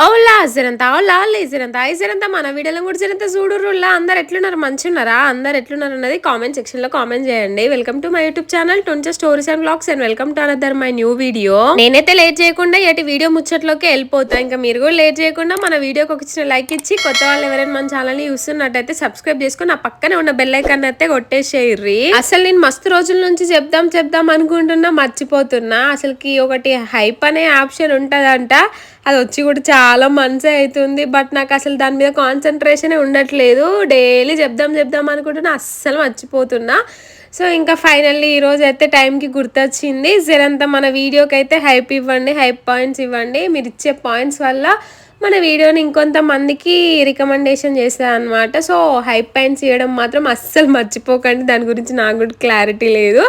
అవులా జరంతా అవులా జరంతా జరంతా మన వీడియోలో కూడా జరంతా చూడుర్రులా అందరు ఎట్లున్నారు మంచిగున్నారా అందరు ఎట్లున్నారు అన్నది కామెంట్ సెక్షన్ లో కామెంట్ చేయండి. Welcome to my YouTube channel twenty stories and blogs and welcome to another my new video. నేనైతే లేట్ చేయకుండా ఎటు వీడియో ముచ్చట్లోకి వెళ్ళిపోతా. ఇంకా మీరు కూడా లేట్ చేయకుండా మన వీడియోకి ఒక చిన్న లైక్ ఇచ్చి కొత్త వాళ్ళు ఎవరైనా మన ఛానల్ ని చూస్తున్నట్టయితే సబ్స్క్రైబ్ చేసుకుని నా పక్కనే ఉన్న బెల్ ఐకాన్ అయితే కొట్టేసేయర్రి. అసలు నేను మస్తు రోజుల నుంచి చెప్దాం అనుకుంటున్నా మర్చిపోతున్నా. అసలుకి ఒకటి హైప్ అనే ఆప్షన్ ఉంటదంట, అది వచ్చి కూడా చాలా మంత్స్ అవుతుంది. బట్ నాకు అసలు దాని మీద కాన్సన్ట్రేషన్ ఉండట్లేదు. డైలీ చెప్దాం అనుకుంటున్నా, అస్సలు మర్చిపోతున్నా. సో ఇంకా ఫైనల్లీ ఈరోజు అయితే టైంకి గుర్తొచ్చింది. జరంతా మన వీడియోకి అయితే హైప్ ఇవ్వండి, హైప్ పాయింట్స్ ఇవ్వండి. మీరు ఇచ్చే పాయింట్స్ వల్ల మన వీడియోని ఇంకొంతమందికి రికమెండేషన్ చేస్తాను అనమాట. సో హైప్ పాయింట్స్ ఇవ్వడం మాత్రం అస్సలు మర్చిపోకండి. దాని గురించి నాకు కూడా క్లారిటీ లేదు.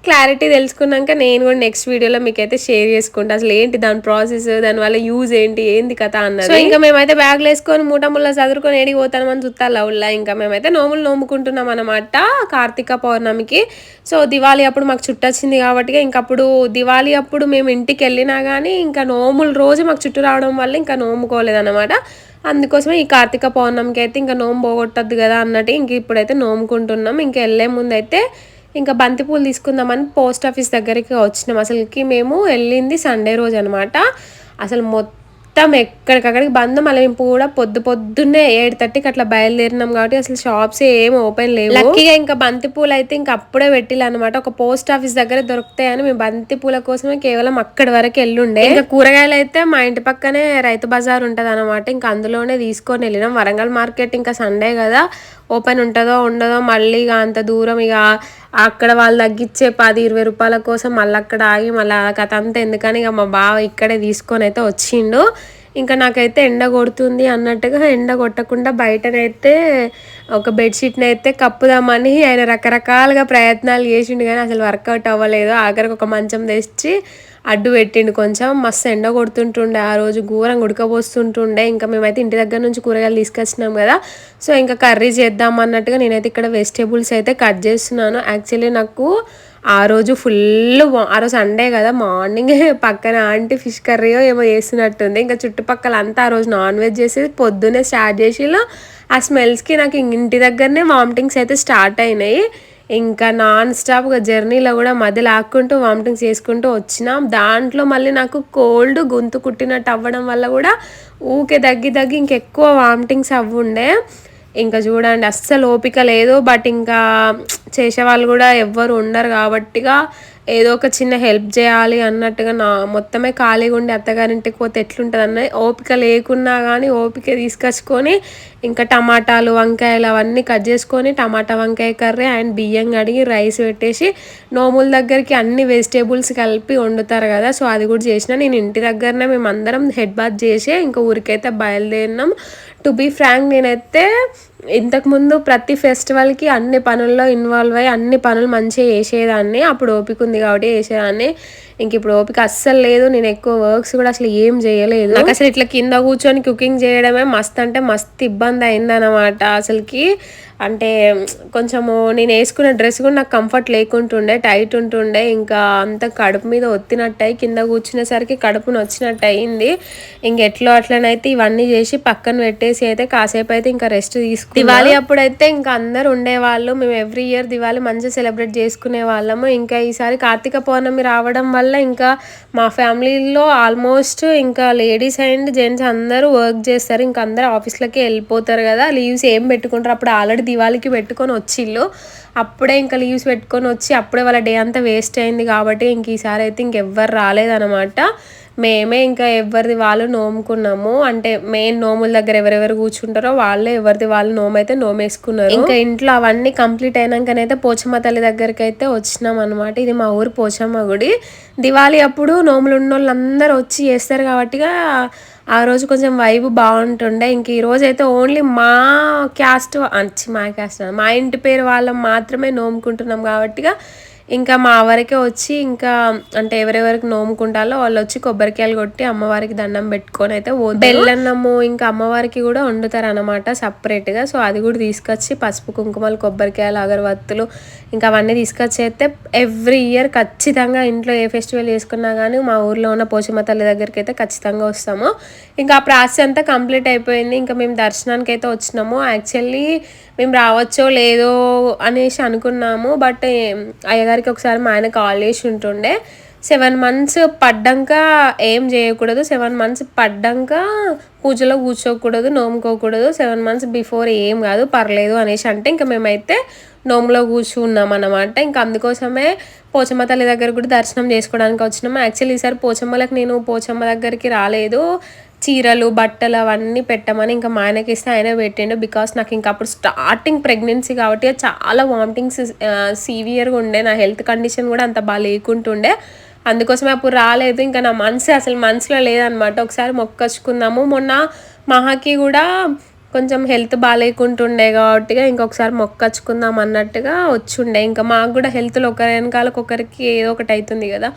క్లారిటీ తెలుసుకున్నాక నేను కూడా నెక్స్ట్ వీడియోలో మీకైతే షేర్ చేసుకుంటా అసలు ఏంటి దాని ప్రాసెస్, దానివల్ల యూజ్ ఏంది కథ అన్నది. సో ఇంకా మేమైతే బ్యాగ్లు వేసుకొని మూటముల్లా చదువుకొని ఏడికి పోతామని చుట్టాల ఉల్లా ఇంకా మేమైతే నోములు నోముకుంటున్నాం అనమాట కార్తీక పౌర్ణమికి. సో దివాళీ అప్పుడు మాకు చుట్టొచ్చింది కాబట్టి ఇంకప్పుడు దివాళీ అప్పుడు మేము ఇంటికి వెళ్ళినా కానీ ఇంకా నోముల రోజు మాకు చుట్టూ రావడం వల్ల ఇంకా నోముకోలేదన్నమాట. అందుకోసమే ఈ కార్తీక పౌర్ణమికి అయితే ఇంకా నోము పోగొట్టద్దు కదా అన్నట్టు ఇంక ఇప్పుడైతే నోముకుంటున్నాం. ఇంకా వెళ్ళే ముందు అయితే ఇంకా బంతిపూలు తీసుకుందామని పోస్ట్ ఆఫీస్ దగ్గరికి వచ్చినాం. అసలుకి మేము వెళ్ళింది సండే రోజు అనమాట. అసలు మొత్తం ఎక్కడికక్కడికి బంద్. మళ్ళీ మేము కూడా పొద్దున్నే 7:30కి అట్లా బయలుదేరినాం కాబట్టి అసలు షాప్స్ ఏం ఓపెన్ లేవు. లక్కీగా ఇంకా బంతిపూలు అయితే ఇంకా అప్పుడే పెట్టిలన్నమాట. ఒక పోస్ట్ ఆఫీస్ దగ్గర దొరుకుతాయని మేము బంతిపూల కోసమే కేవలం అక్కడి వరకు వెళ్ళుండే. ఇంకా కూరగాయలు అయితే మా ఇంటి పక్కనే రైతు బజార్ ఉంటది అనమాట. ఇంకా అందులోనే తీసుకొని వెళ్ళినాం. వరంగల్ మార్కెట్ ఇంకా సండే కదా ఓపెన్ ఉంటుందో ఉండదో, మళ్ళీ ఇక అంత దూరం ఇక అక్కడ వాళ్ళు తగ్గించే 10-20 రూపాయల కోసం మళ్ళీ అక్కడ ఆగి మళ్ళీ కథ అంతా ఎందుకని ఇక మా బావ ఇక్కడే తీసుకొని అయితే వచ్చిండు. ఇంకా నాకైతే ఎండ కొడుతుంది అన్నట్టుగా ఎండ కొట్టకుండా బయటనైతే ఒక బెడ్షీట్ని అయితే కప్పుదామని ఆయన రకరకాలుగా ప్రయత్నాలు చేసిండు కానీ అసలు వర్కౌట్ అవ్వలేదు. ఆఖరికి ఒక మంచం తెచ్చి అడ్డు పెట్టిండు. కొంచెం మస్తు ఎండ కొడుతుంటుండే ఆ రోజు, ఘోరంగా ఉడకపోస్తుంటుండే. ఇంకా మేమైతే ఇంటి దగ్గర నుంచి కూరగాయలు తీసుకొచ్చినాం కదా, సో ఇంకా కర్రీ చేద్దాం అన్నట్టుగా నేనైతే ఇక్కడ వెజిటేబుల్స్ అయితే కట్ చేస్తున్నాను. యాక్చువల్లీ నాకు ఆ రోజు ఆ రోజు సండే కదా, మార్నింగ్ పక్కన ఆంటీ ఫిష్ కర్రీయో ఏమో చేస్తున్నట్టుంది. ఇంకా చుట్టుపక్కల అంతా ఆ రోజు నాన్ వెజ్ చేసి పొద్దున్నే స్టార్ట్ చేసి ఆ స్మెల్స్కి నాకు ఇంటి దగ్గరనే వామిటింగ్స్ అయితే స్టార్ట్ అయినాయి. ఇంకా నాన్ స్టాప్గా జర్నీలో కూడా మధ్యలో ఆక్కుంటూ వామిటింగ్స్ చేసుకుంటూ వచ్చినాం. దాంట్లో మళ్ళీ నాకు కోల్డ్ గొంతు కుట్టినట్టు అవ్వడం వల్ల కూడా ఊకే దగ్గి ఇంకెక్కువ వామిటింగ్స్ అవ్వుండే. ఇంకా చూడండి అస్సలు ఓపిక లేదు. బట్ ఇంకా చేసేవాళ్ళు కూడా ఎవ్వరు ఉండరు కాబట్టిగా ఏదో ఒక చిన్న హెల్ప్ చేయాలి అన్నట్టుగా మొత్తమే ఖాళీగా ఉండి అత్తగారింటికి పోతే ఎట్లుంటుంది అన్న ఓపిక లేకున్నా కానీ ఓపిక తీసుకొచ్చుకొని ఇంకా టమాటాలు వంకాయలు అవన్నీ కట్ చేసుకొని టమాటా వంకాయ కర్రీ అండ్ బియ్యం కడిగి రైస్ పెట్టేసి నోముల దగ్గరికి అన్ని వెజిటేబుల్స్ కలిపి వండుతారు కదా, సో అది కూడా చేసిన. నేను ఇంటి దగ్గరనే మేమందరం హెడ్ బాత్ చేసి ఇంకా ఊరికైతే బయలుదేరినాం. టు బీ ఫ్రాంక్ నేనైతే ఇంతకుముందు ప్రతి ఫెస్టివల్కి అన్ని పనుల్లో ఇన్వాల్వ్ అయ్యి అన్ని పనులు మంచిగా చేసేదాన్ని. అప్పుడు ఓపిక ఉంది కాబట్టి చేసేదాన్ని. ఇంక ఇప్పుడు ఓపిక అస్సలు లేదు. నేను ఎక్కువ వర్క్స్ కూడా అసలు ఏం చేయలేదు. నాకు అసలు ఇట్లా కింద కూర్చొని కుకింగ్ చేయడమే మస్తు అంటే మస్తు ఇబ్బంది అయిందనమాట. అసలుకి అంటే కొంచెము నేను వేసుకున్న డ్రెస్ కూడా నాకు కంఫర్ట్ లేకుంటుండే, టైట్ ఉంటుండే. ఇంకా అంత కడుపు మీద ఒత్తినట్టు అయ్యి కింద కూర్చునేసరికి కడుపుని వచ్చినట్టు అయింది. ఇంకెట్లో అట్లనైతే ఇవన్నీ చేసి పక్కన పెట్టేసి అయితే కాసేపు అయితే ఇంకా రెస్ట్ తీసుకున్నాం. దివాళీ అప్పుడైతే ఇంకా అందరు ఉండేవాళ్ళు. మేము ఎవ్రీ ఇయర్ దివాళీ మంచిగా సెలబ్రేట్ చేసుకునే వాళ్ళము. ఇంకా ఈసారి కార్తీక పౌర్ణమి రావడం వల్ల ఇంకా మా ఫ్యామిలీలో ఆల్మోస్ట్ ఇంకా లేడీస్ అండ్ జెంట్స్ అందరూ వర్క్ చేస్తారు. ఇంకా అందరూ ఆఫీస్లకి వెళ్ళిపోతారు కదా, లీవ్స్ ఏం పెట్టుకుంటారు. అప్పుడు ఆల్రెడీ దివాళీకి పెట్టుకొని వచ్చిళ్ళు, అప్పుడే ఇంకా లీవ్స్ పెట్టుకొని వచ్చి అప్పుడే వాళ్ళ డే అంతా వేస్ట్ అయింది కాబట్టి ఇంక ఈసారి అయితే ఇంకెవ్వరు రాలేదనమాట. మేమే ఇంకా ఎవరిది వాళ్ళు నోముకున్నాము. అంటే మెయిన్ నోముల దగ్గర ఎవరెవరు కూర్చుంటారో వాళ్ళే ఎవరిది వాళ్ళు నోమైతే నోమేసుకున్నారు. ఇంకా ఇంట్లో అవన్నీ కంప్లీట్ అయినాకనైతే పోచమ్మ తల్లి దగ్గరికి అయితే వచ్చినాం అనమాట. ఇది మా ఊరు పోచమ్మ గుడి. దివాళీ అప్పుడు నోములు ఉన్న వాళ్ళు అందరూ వచ్చి చేస్తారు కాబట్టిగా ఆ రోజు కొంచెం వైబ్ బాగుంటుండే. ఇంక ఈ రోజు అయితే ఓన్లీ మా క్యాస్ట్ మా ఇంటి పేరు వాళ్ళం మాత్రమే నోముకుంటున్నాం కాబట్టిగా ఇంకా మా వరకే వచ్చి ఇంకా అంటే ఎవరెవరికి నోముకుంటారో వాళ్ళు వచ్చి కొబ్బరికాయలు కొట్టి అమ్మవారికి దండం పెట్టుకొని అయితే బెల్లన్నము ఇంకా అమ్మవారికి కూడా వండుతారు అనమాట సపరేట్గా. సో అది కూడా తీసుకొచ్చి పసుపు కుంకుమలు కొబ్బరికాయలు అగరవత్తులు ఇంకా అవన్నీ తీసుకొచ్చి అయితే ఎవ్రీ ఇయర్ ఖచ్చితంగా ఇంట్లో ఏ ఫెస్టివల్ చేసుకున్నా కానీ మా ఊర్లో ఉన్న పోచమ్మ తల్లి దగ్గరికి అయితే ఖచ్చితంగా వస్తాము. ఇంకా ఆ ప్రాసెస్ అంతా కంప్లీట్ అయిపోయింది. ఇంకా మేము దర్శనానికి అయితే వచ్చినాము. యాక్చువల్లీ మేము రావచ్చో లేదో అనేసి అనుకున్నాము. బట్ అయ్యగారికి ఒకసారి మా ఆయన కాల్ చేసి ఉంటుండే 7 months పడ్డాక ఏం చేయకూడదు, 7 months పడ్డాక పూజలో కూర్చోకూడదు, నోముకోకూడదు, 7 months బిఫోర్ ఏం కాదు పర్లేదు అనేసి అంటే ఇంకా మేమైతే నోములో కూర్చున్నాం అన్నమాట. ఇంకా అందుకోసమే పోచమ్మ తల్లి దగ్గర కూడా దర్శనం చేసుకోవడానికి వచ్చినాము. యాక్చువల్లీ ఈసారి పోచమ్మలకు నేను పోచమ్మ దగ్గరికి రాలేదు. చీరలు బట్టలు అవన్నీ పెట్టమని ఇంకా మా ఆయనకి ఇస్తే ఆయన పెట్టిండు. బికాస్ నాకు ఇంకా అప్పుడు స్టార్టింగ్ ప్రెగ్నెన్సీ కాబట్టి చాలా వామిటింగ్స్ సివియర్గా ఉండే, నా హెల్త్ కండిషన్ కూడా అంత బాగా లేకుంటుండే. అందుకోసమే అప్పుడు రాలేదు. ఇంకా నా మనసు అసలు మనసులో లేదనమాట. ఒకసారి మొక్కచ్చుకుందాము. మొన్న మహాకి కూడా కొంచెం హెల్త్ బాగాలేకుంటుండే కాబట్టి ఇంకొకసారి మొక్కచ్చుకుందాం అన్నట్టుగా వచ్చుండే. ఇంకా మాకు కూడా హెల్త్లో ఒకరి వెనకాలకు ఒకరికి ఏదో ఒకటి అవుతుంది కదా.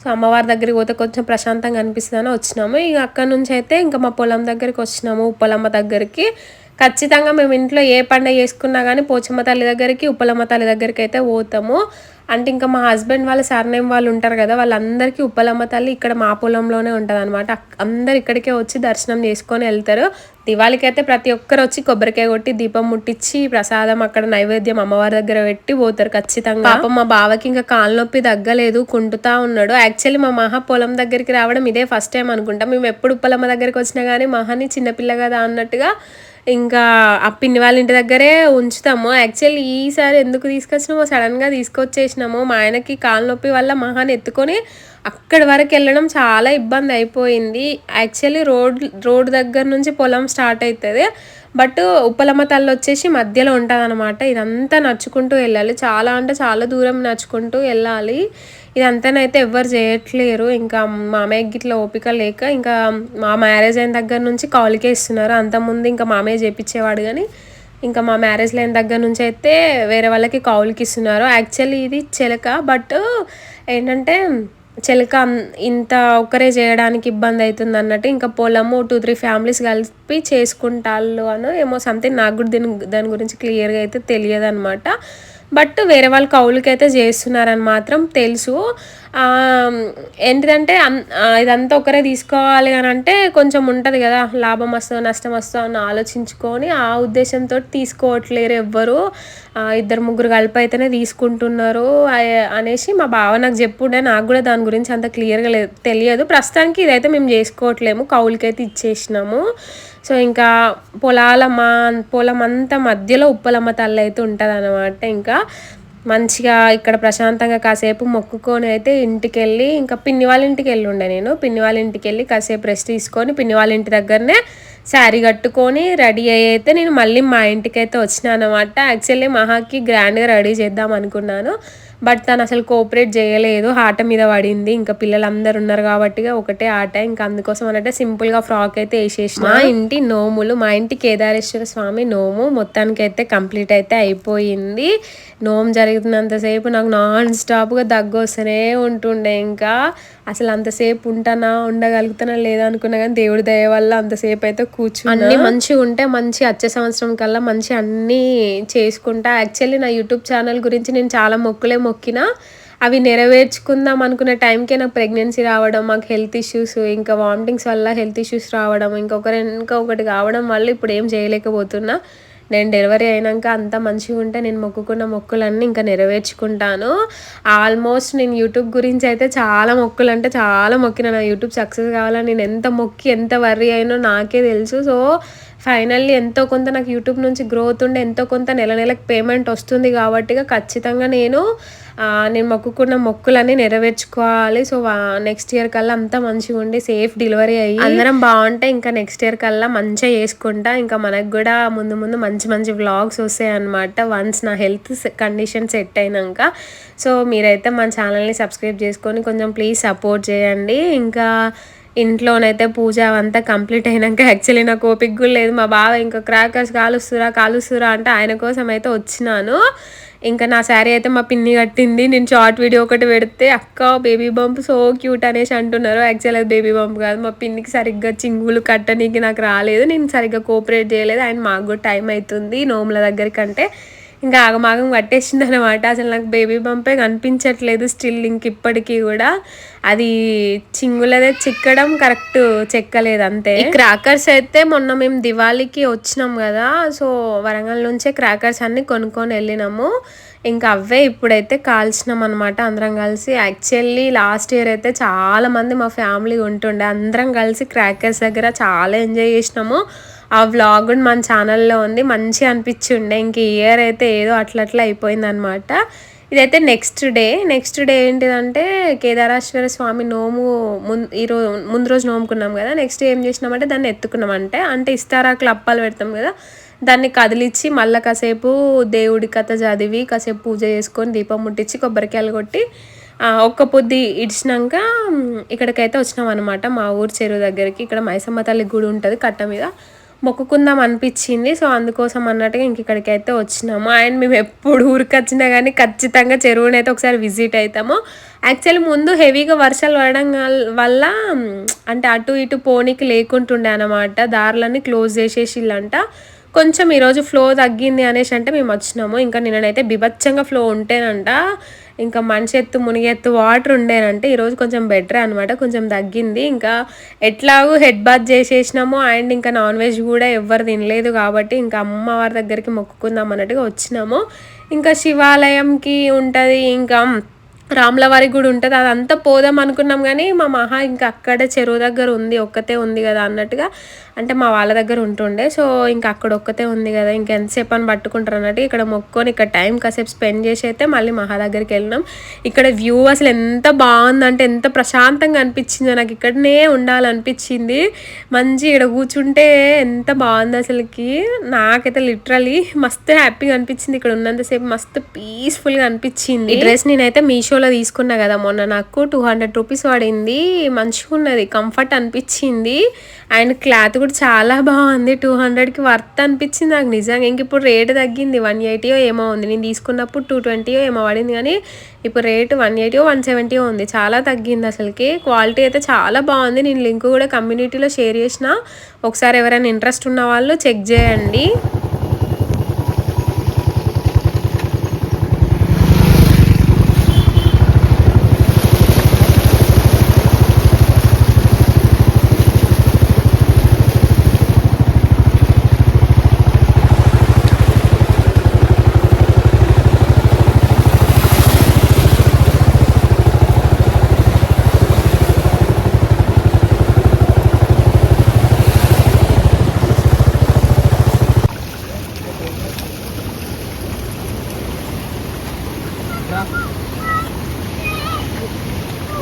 సో అమ్మవారి దగ్గరికి పోతే కొంచెం ప్రశాంతంగా అనిపిస్తుందని వచ్చినాము. ఇక అక్కడ నుంచి అయితే ఇంకా మా పొలం దగ్గరికి వచ్చినాము, ఉప్పలమ్మ దగ్గరికి. ఖచ్చితంగా మేము ఇంట్లో ఏ పండుగ చేసుకున్నా కానీ పోచమ్మ తల్లి దగ్గరికి ఉప్పలమ్మ తల్లి దగ్గరికి అయితే పోతాము. అంటే ఇంకా మా హస్బెండ్ వాళ్ళ సర్నేమ్ వాళ్ళు ఉంటారు కదా, వాళ్ళందరికీ ఉప్పలమ్మ తల్లి ఇక్కడ మా పొలంలోనే ఉంటుంది అనమాట. అందరు ఇక్కడికే వచ్చి దర్శనం చేసుకొని వెళ్తారు. దివాళికి అయితే ప్రతి ఒక్కరు వచ్చి కొబ్బరికాయ కొట్టి దీపం ముట్టించి ప్రసాదం అక్కడ నైవేద్యం అమ్మవారి దగ్గర పెట్టి పోతారు ఖచ్చితంగా. పాపం మా బావకి ఇంకా కాలు నొప్పి తగ్గలేదు, కుంటుతా ఉన్నాడు. యాక్చువల్లీ మా మహా పొలం దగ్గరికి రావడం ఇదే ఫస్ట్ టైం అనుకుంటా. మేము ఎప్పుడు ఉప్పలమ్మ దగ్గరికి వచ్చినా కానీ మహాని చిన్నపిల్ల కదా అన్నట్టుగా ఇంకా ఆ పిన్ని వాళ్ళ ఇంటి దగ్గరే ఉంచుతాము. యాక్చువల్లీ ఈసారి ఎందుకు తీసుకొచ్చినామో సడన్గా తీసుకొచ్చేసినాము. మా ఆయనకి కాలు నొప్పి వల్ల మహాని ఎత్తుకొని అక్కడి వరకు వెళ్ళడం చాలా ఇబ్బంది అయిపోయింది. యాక్చువల్లీ రోడ్ దగ్గర నుంచి పొలం స్టార్ట్ అవుతుంది. బట్ ఉప్పలమ్మ తల్లి వచ్చేసి మధ్యలో ఉంటుంది అనమాట. ఇదంతా నడుచుకుంటూ వెళ్ళాలి, చాలా అంటే చాలా దూరం నడుచుకుంటూ వెళ్ళాలి. ఇదంతానైతే ఎవ్వరు చేయట్లేరు. ఇంకా మామయ్యకి ఇట్లా ఓపిక లేక ఇంకా మా మ్యారేజ్ అయిన దగ్గర నుంచి కౌలుకే ఇస్తున్నారు. అంతకుముందు ఇంకా మామయ్య చేపించేవాడు కానీ ఇంకా మా మ్యారేజ్ అయిన దగ్గర నుంచి అయితే వేరే వాళ్ళకి కౌలుకి ఇస్తున్నారు. యాక్చువల్లీ ఇది చిలక, బట్ ఏంటంటే చిలక ఇంత ఒక్కరే చేయడానికి ఇబ్బంది అవుతుంది అన్నట్టు ఇంకా పొలము 2-3 ఫ్యామిలీస్ కలిపి చేసుకుంటాళ్ళు అని ఏమో సంథింగ్. నాకు కూడా దాని గురించి క్లియర్గా అయితే తెలియదు అనమాట. బట్ వేరే వాళ్ళు కౌలుకి అయితే చేస్తున్నారని మాత్రం తెలుసు. ఏంటిదంటే ఇదంతా ఒకరే తీసుకోవాలి అని అంటే కొంచెం ఉంటుంది కదా, లాభం వస్తుందో నష్టం వస్తుందో అని ఆలోచించుకొని ఆ ఉద్దేశంతో తీసుకోవట్లేరు ఎవ్వరు. 2-3 కలిపి అయితేనే తీసుకుంటున్నారు అనేసి మా బావ నాకు చెప్పుండే. నాకు కూడా దాని గురించి అంత క్లియర్గా తెలియదు. ప్రస్తుతానికి ఇదైతే మేము చేసుకోవట్లేము, కౌలుకైతే ఇచ్చేసినాము. సో ఇంకా పొలం అంతా మధ్యలో ఉప్పలమ్మ తల్లి అయితే ఉంటుంది అనమాట. ఇంకా మంచిగా ఇక్కడ ప్రశాంతంగా కాసేపు మొక్కుకొని అయితే ఇంటికి వెళ్ళి ఇంకా పిన్ని వాళ్ళ ఇంటికి వెళ్ళి ఉండే. నేను పిన్ని వాళ్ళ ఇంటికి వెళ్ళి కాసేపు రెస్ట్ తీసుకొని పిన్ని వాళ్ళ ఇంటి దగ్గరనే శారీ కట్టుకొని రెడీ అయ్యి అయితే నేను మళ్ళీ మా ఇంటికి అయితే వచ్చినా అనమాట. యాక్చువల్లీ మహాకి గ్రాండ్గా రెడీ చేద్దాం అనుకున్నాను, బట్ తను అసలు కోఆపరేట్ చేయలేదు. ఆట మీద పడింది. ఇంకా పిల్లలందరూ ఉన్నారు కాబట్టి ఒకటే ఆట. ఇంకా అందుకోసం అంటే సింపుల్గా ఫ్రాక్ అయితే వేసేసిన. మా ఇంటి నోములు, మా ఇంటి కేదారేశ్వర స్వామి నోము మొత్తానికి అయితే కంప్లీట్ అయితే అయిపోయింది. నోము జరుగుతున్నంతసేపు నాకు నాన్ స్టాప్గా దగ్గు వస్తూనే ఉంటుండే. ఇంకా అసలు అంతసేపు ఉండగలుగుతానా లేదా అనుకున్నా కానీ దేవుడి దయ వల్ల అంతసేపు అయితే కూర్చుని అన్నీ మంచిగా ఉంటే మంచి వచ్చే సంవత్సరం కల్లా మంచి అన్నీ చేసుకుంటా. యాక్చువల్లీ నా యూట్యూబ్ ఛానల్ గురించి నేను చాలా మొక్కినా అవి నెరవేర్చుకుందాం అనుకున్న టైంకే నాకు ప్రెగ్నెన్సీ రావడం, మాకు హెల్త్ ఇష్యూస్, ఇంకా వామిటింగ్స్ వల్ల హెల్త్ ఇష్యూస్ రావడం, ఇంకొకటి కావడం వల్ల ఇప్పుడు ఏం చేయలేకపోతున్నా. నేను డెలివరీ అయినాక అంతా మంచిగా ఉంటే నేను మొక్కుకున్న మొక్కులన్నీ ఇంకా నెరవేర్చుకుంటాను. ఆల్మోస్ట్ నేను యూట్యూబ్ గురించి అయితే చాలా మొక్కులు అంటే చాలా మొక్కిన. నా యూట్యూబ్ సక్సెస్ కావాలని నేను ఎంత మొక్కి ఎంత వర్రీ అయినో నాకే తెలుసు. సో ఫైనల్లీ ఎంతో కొంత నాకు యూట్యూబ్ నుంచి గ్రోత్ ఉండే, ఎంతో కొంత నెలకు పేమెంట్ వస్తుంది కాబట్టి ఖచ్చితంగా నేను మొక్కుకున్న మొక్కులన్నీ నెరవేర్చుకోవాలి. సో నెక్స్ట్ ఇయర్ కల్లా అంతా మంచిగా ఉండి సేఫ్ డెలివరీ అయ్యి అందరం బాగుంటే ఇంకా నెక్స్ట్ ఇయర్ కల్లా మంచిగా చేసుకుంటా. ఇంకా మనకు కూడా ముందు మంచి వ్లాగ్స్ వస్తాయి అన్నమాట వన్స్ నా హెల్త్ కండిషన్ సెట్ అయినాక. సో మీరైతే మన ఛానల్ని సబ్స్క్రైబ్ చేసుకొని కొంచెం ప్లీజ్ సపోర్ట్ చేయండి. ఇంకా ఇంట్లోనైతే పూజ అవంతా కంప్లీట్ అయినాక యాక్చువల్లీ నాకు ఓపిక కూడా లేదు. మా బావ ఇంకా క్రాకర్స్ కాలుస్తురా అంటే ఆయన కోసం అయితే వచ్చినాను. ఇంకా నా శారీ అయితే మా పిన్ని కట్టింది. నేను షార్ట్ వీడియో ఒకటి పెడితే అక్క బేబీ బంప్ సో క్యూట్ అనేసి అంటున్నారు. యాక్చువల్ అది బేబీ బంప్ కాదు, మా పిన్నికి సరిగ్గా చింగులు కట్టనీకి నాకు రాలేదు, నేను సరిగ్గా కోఆపరేట్ చేయలేదు. అండ్ మాకు కూడా టైం అవుతుంది నోముల దగ్గరికంటే, ఇంకా ఆగమాగం కట్టేసింది అనమాట. అసలు నాకు బేబీ బంపే కనిపించట్లేదు స్టిల్ ఇంక ఇప్పటికీ కూడా. అది చింగులదే చిక్కడం కరెక్ట్ చెక్కలేదు అంతే. ఈ క్రాకర్స్ అయితే మొన్న మేము దివాళీకి వచ్చినాం కదా, సో వరంగల్ నుంచే క్రాకర్స్ అన్ని కొనుక్కొని వెళ్ళినాము. ఇంకా అవే ఇప్పుడైతే కాల్చినాం అనమాట అందరం కలిసి. యాక్చువల్లీ లాస్ట్ ఇయర్ అయితే చాలా మంది మా ఫ్యామిలీ ఉంటుండే, అందరం కలిసి క్రాకర్స్ దగ్గర చాలా ఎంజాయ్ చేసినాము. ఆ వ్లాగ్ కూడా మన ఛానల్లో ఉంది, మంచిగా అనిపించిండే. ఇంక ఈ ఇయర్ అయితే ఏదో అట్లా అయిపోయింది అనమాట. ఇదైతే నెక్స్ట్ డే ఏంటిదంటే కేదారేశ్వర స్వామి నోము ముందు రోజు నోముకున్నాం కదా, నెక్స్ట్ డే ఏం చేసినామంటే దాన్ని ఎత్తుకున్నాం. అంటే ఇస్తారాకులు అప్పాలు పెడతాం కదా, దాన్ని కదిలిచ్చి మళ్ళీ కాసేపు దేవుడి కథ చదివి కాసేపు పూజ చేసుకొని దీపం ముట్టించి కొబ్బరికాయలు కొట్టి ఒక్క పొద్దు ఇడిచినాక ఇక్కడికైతే వచ్చినాం అనమాట, మా ఊరు చెరువు దగ్గరికి. ఇక్కడ మైసమ్మ తల్లి గుడి ఉంటుంది కట్ట మీద, మొక్కుకుందాం అనిపించింది. సో అందుకోసం అన్నట్టుగా ఇంక ఇక్కడికైతే వచ్చినాము. అండ్ మేము ఎప్పుడు ఊరికి వచ్చినా కానీ ఖచ్చితంగా చెరువునైతే ఒకసారి విజిట్ అవుతాము. యాక్చువల్లీ ముందు హెవీగా వర్షాలు పడడం వల్ల అంటే అటు ఇటు పోనీకి లేకుంటుండే అనమాట, దారులన్నీ క్లోజ్ చేసేసిల్లంట. కొంచెం ఈరోజు ఫ్లో తగ్గింది అనేసి అంటే మేము వచ్చినాము. ఇంకా నిన్ననైతే బిభత్సంగా ఫ్లో ఉంటేనంట, ఇంకా మనిషి ఎత్తు మునిగెత్తు వాటర్ ఉండేనంటే. ఈరోజు కొంచెం బెటర్ అనమాట, కొంచెం తగ్గింది. ఇంకా ఎట్లాగూ హెడ్ బాత్ చేసేసినాము. అండ్ ఇంకా నాన్ వెజ్ కూడా ఎవ్వరు తినలేదు కాబట్టి ఇంకా అమ్మవారి దగ్గరికి మొక్కుకుందాం అన్నట్టుగా వచ్చినాము. ఇంకా శివాలయంకి ఉంటుంది, ఇంకా రాములవారి గుడి ఉంటుంది, అదంతా పోదాం అనుకున్నాం కానీ మా మహా ఇంకా అక్కడే చెరువు దగ్గర ఉంది, ఒక్కతే ఉంది కదా అన్నట్టుగా, అంటే మా వాళ్ళ దగ్గర ఉంటుండే. సో ఇంకా అక్కడ ఒక్కతే ఉంది కదా, ఇంకెంతసేపు అని పట్టుకుంటారు అన్నట్టు ఇక్కడ మొక్కొని ఇక్కడ టైం కాసేపు స్పెండ్ చేసి అయితే మళ్ళీ మహా దగ్గరికి వెళ్ళినాం. ఇక్కడ వ్యూ అసలు ఎంత బాగుందంటే ఎంత ప్రశాంతంగా అనిపించిందో, నాకు ఇక్కడనే ఉండాలనిపించింది. మంచి ఇక్కడ కూర్చుంటే ఎంత బాగుంది అసలుకి, నాకైతే లిటరలీ మస్తు హ్యాపీగా అనిపించింది ఇక్కడ ఉన్నంతసేపు, మస్తు పీస్ఫుల్గా అనిపించింది. ఈ డ్రెస్ నేనైతే మీషోలో తీసుకున్నా కదా మొన్న, నాకు 200 రూపీస్ పడింది. మంచిగా ఉన్నది, కంఫర్ట్ అనిపించింది. అండ్ క్లాత్ కూడా చాలా బాగుంది, 200కి వర్త్ అనిపించింది నాకు నిజంగా. ఇంక ఇప్పుడు రేటు తగ్గింది, 180 ఏమో ఉంది. నేను తీసుకున్నప్పుడు 220 ఏమో పడింది, కానీ ఇప్పుడు రేటు 180 170 ఉంది, చాలా తగ్గింది అసలుకి. క్వాలిటీ అయితే చాలా బాగుంది. నేను లింక్ కూడా కమ్యూనిటీలో షేర్ చేసిన, ఒకసారి ఎవరైనా ఇంట్రెస్ట్ ఉన్న వాళ్ళు చెక్ చేయండి.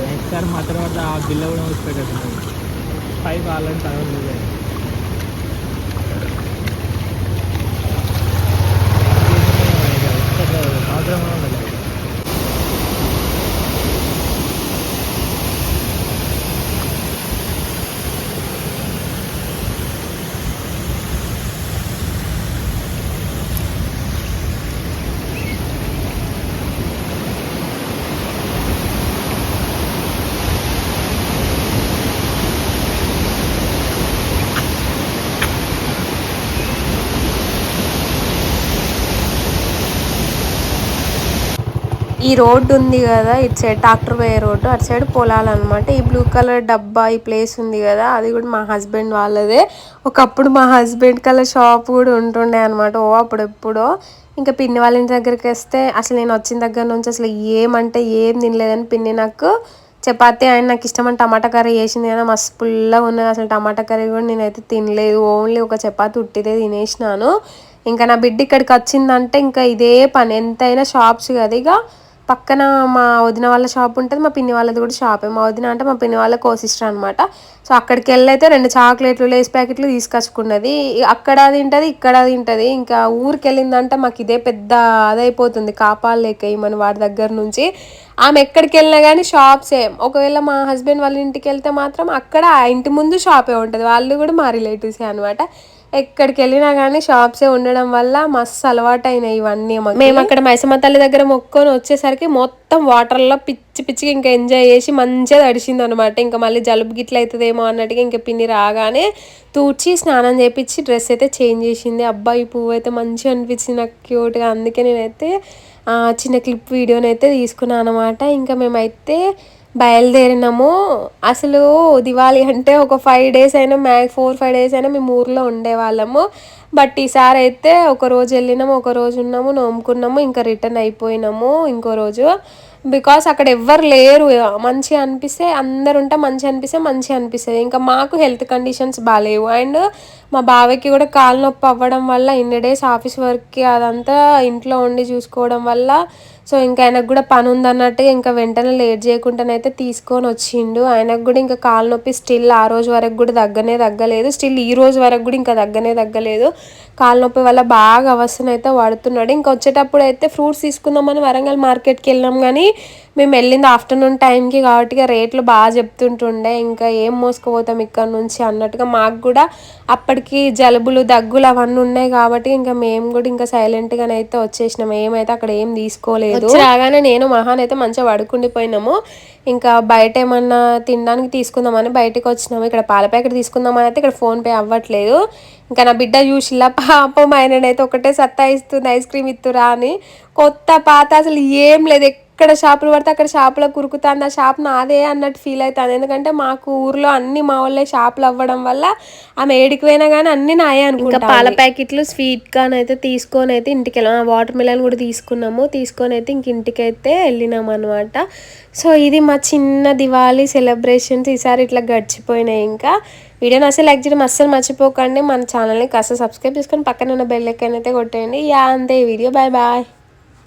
నెక్స్ట్ సార్ మా తర్వాత ఆ బిల్ల కూడా వచ్చి పైప్ ఆల్రెడీ తగలేదు. అవసరం ఉండదు. ఈ రోడ్డు ఉంది కదా, ఇటు సైడ్ ట్రాక్టర్ పోయే రోడ్డు, అటు సైడ్ పొలాలన్నమాట. ఈ బ్లూ కలర్ డబ్బా ఈ ప్లేస్ ఉంది కదా, అది కూడా మా హస్బెండ్ వాళ్ళదే. ఒకప్పుడు మా హస్బెండ్ కల్లా షాప్ కూడా ఉంటుండే అనమాట, అప్పుడెప్పుడో. ఇంకా పిన్ని వాళ్ళ ఇంటి దగ్గరికి వస్తే అసలు నేను వచ్చిన దగ్గర నుంచి అసలు ఏమంటే ఏం తినలేదని పిన్ని నాకు చపాతీ, ఆయన నాకు ఇష్టమని టమాటా కర్రీ చేసింది కదా, మస్తు పుల్లగా ఉన్నది. అసలు టమాటా కర్రీ కూడా నేనైతే తినలేదు, ఓన్లీ ఒక చపాతీ ఉట్టిదే తినేసినాను. ఇంకా నా బిడ్డ ఇక్కడికి వచ్చిందంటే ఇంకా ఇదే పని, ఎంతైనా షాప్స్ కదా. ఇక పక్కన మా వదిన వాళ్ళ షాప్ ఉంటుంది, మా పిన్ని వాళ్ళది కూడా షాపే. మా వదిన అంటే మా పిన్ని వాళ్ళ కోసిస్టర్ అనమాట. సో అక్కడికి వెళ్ళైతే 2 చాక్లెట్లు లేస్ ప్యాకెట్లు తీసుకొచ్చుకున్నది. అక్కడ తింటుంది, ఇక్కడ తింటుంది. ఇంకా ఊరికి వెళ్ళిందంటే మాకు ఇదే పెద్ద అదైపోతుంది, కాపాలేక మన వాడి దగ్గర నుంచి. ఆమె ఎక్కడికి వెళ్ళినా కానీ షాప్సే. ఒకవేళ మా హస్బెండ్ వాళ్ళ ఇంటికి వెళ్తే మాత్రం అక్కడ ఆ ఇంటి ముందు షాపే ఉంటుంది, వాళ్ళు కూడా మా రిలేటివ్సే అనమాట. ఎక్కడికి వెళ్ళినా కానీ షాప్సే ఉండడం వల్ల మస్తు అలవాటు అయినాయి ఇవన్నీ మేము అక్కడ మైసమ్మ తల్లి దగ్గర మొక్కొని వచ్చేసరికి మొత్తం వాటర్లో పిచ్చి పిచ్చిగా ఇంకా ఎంజాయ్ చేసి మంచిగా తడిసింది అనమాట. ఇంకా మళ్ళీ జలుబు గిట్ల అవుతుందేమో అన్నట్టుగా ఇంకా పిన్ని రాగానే తూడ్చి స్నానం చేపించి డ్రెస్ అయితే చేంజ్ చేసింది. అబ్బాయి ఈ పువ్వు అయితే మంచిగా అనిపించింది నాకు క్యూట్గా. అందుకే నేనైతే చిన్న క్లిప్ వీడియోనైతే తీసుకున్నాను అనమాట. ఇంకా మేమైతే బయలుదేరినాము. అసలు దివాళీ అంటే ఒక 5 days అయినా 4-5 days అయినా మేము ఊర్లో ఉండేవాళ్ళము. బట్ ఈసారి అయితే ఒక రోజు వెళ్ళినాము, ఒక రోజు ఉన్నాము, నోముకున్నాము, ఇంకా రిటర్న్ అయిపోయినాము ఇంకో రోజు. బికాస్ అక్కడ ఎవ్వరు లేరు. మంచిగా అనిపిస్తే అందరు ఉంటే మంచిగా అనిపిస్తుంది. ఇంకా మాకు హెల్త్ కండిషన్స్ బాగాలేవు. అండ్ మా బావకి కూడా కాలు నొప్పి అవ్వడం వల్ల ఇన్ని డేస్ ఆఫీస్ వర్క్కి అదంతా ఇంట్లో ఉండి చూసుకోవడం వల్ల సో ఇంకా ఆయనకు కూడా పని ఉందన్నట్టుగా ఇంకా వెంటనే లేట్ చేయకుండానైతే తీసుకొని వచ్చిండు. ఆయనకు కూడా ఇంకా కాలు నొప్పి స్టిల్ ఆ రోజు వరకు కూడా తగ్గలేదు. స్టిల్ ఈ రోజు వరకు కూడా ఇంకా తగ్గలేదు. కాలు నొప్పి వల్ల బాగా అవస్థనైతే పడుతున్నాడు. ఇంకా వచ్చేటప్పుడు అయితే ఫ్రూట్స్ తీసుకుందామని వరంగల్ మార్కెట్కి వెళ్ళాం. కానీ మేము వెళ్ళింది ఆఫ్టర్నూన్ టైంకి కాబట్టి రేట్లు బాగా చెప్తుంటుండే. ఇంకా ఏం మోసుకుపోతాం ఇక్కడ నుంచి అన్నట్టుగా మాకు కూడా అప్పటికి జలుబులు దగ్గులు అవన్నీ ఉన్నాయి కాబట్టి ఇంకా మేము కూడా ఇంకా సైలెంట్గానైతే వచ్చేసినాం. ఏమైతే అక్కడ ఏం తీసుకోలేదు. రాగానే నేను మహాన్ అయితే మంచిగా పడుకుండిపోయినాము. ఇంకా బయట ఏమన్నా తినడానికి తీసుకుందామని బయటకు వచ్చినాము. ఇక్కడ పాల ప్యాకెట్ తీసుకుందామని అయితే ఇక్కడ ఫోన్పే అవ్వట్లేదు. ఇంకా నా బిడ్డ చూసిలా పాపం ఆయననైతే ఒకటే సత్తాయిస్తుంది ఐస్ క్రీమ్ ఇస్తురా అని. కొత్త పాత అసలు ఏం లేదు. ఎక్కడ షాపులు పడితే అక్కడ షాపులో కురుకుతాను. ఆ షాప్ నాదే అన్నట్టు ఫీల్ అవుతాను. ఎందుకంటే మాకు ఊర్లో అన్ని మా వాళ్ళే షాపులు అవ్వడం వల్ల ఆమె ఏడికి పోయినా కానీ అన్ని నాయే అనుకుంటా. పాల ప్యాకెట్లు స్వీట్ కార్న్ అయితే తీసుకొని అయితే ఇంటికి వెళ్ళాము. వాటర్ మిలన్ కూడా తీసుకొని అయితే ఇంటికైతే వెళ్ళినాము అనమాట. సో ఇది మా చిన్న దివాళీ సెలబ్రేషన్స్ ఈసారి ఇట్లా గడిచిపోయినాయి. ఇంకా వీడియోని అసలు లైక్ చేయడం అస్సలు మర్చిపోకండి. మన ఛానల్ని కాస్త సబ్స్క్రైబ్ చేసుకొని పక్కన ఉన్న బెల్ ఐకాన్ అయితే కొట్టేయండి. అంతే ఈ వీడియో. బాయ్.